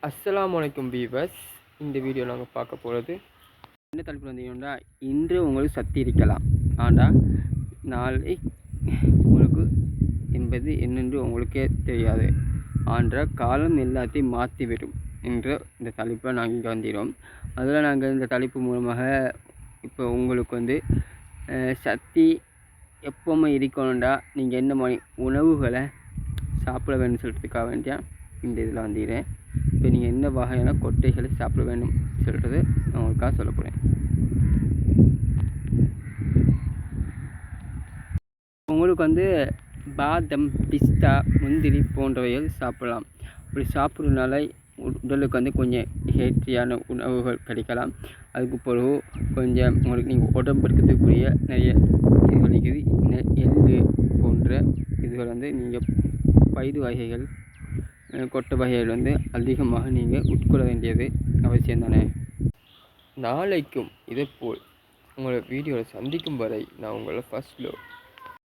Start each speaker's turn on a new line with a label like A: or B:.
A: அஸ்ஸலாமு அலைக்கும் வீவர்ஸ். இந்த வீடியோ நாங்கள் பார்க்க போகிறது என்ன தலைப்பு வந்தீங்கன்னா, இன்று உங்களுக்கு சக்தி இருக்கலாம், ஆனால் நாளை உங்களுக்கு என்பது என்னென்று உங்களுக்கே தெரியாது. ஆன்ற காலம் எல்லாத்தையும் மாற்றிவிடும் என்ற இந்த தலைப்பை நாங்கள் இங்கே வந்துடுறோம். அதில் நாங்கள் இந்த தலைப்பு மூலமாக இப்போ உங்களுக்கு சக்தி எப்போவுமே இருக்கணும்டா நீங்கள் என்ன மாதிரி உணவுகளை சாப்பிட வேண்டும் சொல்கிறதுக்காக வேண்டிய இந்த இதில் வந்துடுறேன். இப்போ நீங்கள் என்ன வகையான கொட்டைகளை சாப்பிட வேண்டும் சொல்கிறது நான் உங்களுக்காக சொல்ல போகிறேன். உங்களுக்கு பாதம், பிஸ்தா, முந்திரி போன்றவைகள் சாப்பிடலாம். அப்படி சாப்பிட்றதுனால உடலுக்கு கொஞ்சம் ஹெல்த்தியான உணவுகள் கிடைக்கலாம். அதுக்கு பிறகு கொஞ்சம் உங்களுக்கு நீங்கள் உடம்பு இருக்கிறதுக்குரிய நிறைய இதுகள் இருக்குது. எள்ளு போன்ற இதுகள் நீங்கள் பயிறு வகைகள், கொட்டை வகைகள் அதிகமாக நீங்கள் உட்கொள்ள வேண்டியது அவசியம் தானே. நாளைக்கும் இதேபோல் உங்களை வீடியோவில் சந்திக்கும் வரை நான் உங்களை ஃபர்ஸ்ட் லவ்.